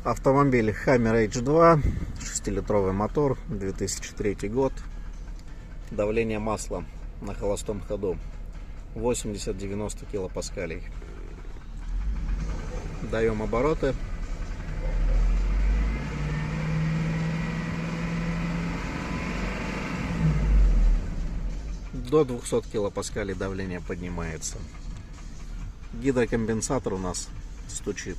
Автомобиль Hammer H2, 6-литровый мотор, 2003 год. Давление масла на холостом ходу 80-90 килопаскалей. Даем обороты. До 200 килопаскалей давление поднимается. Гидрокомпенсатор у нас стучит.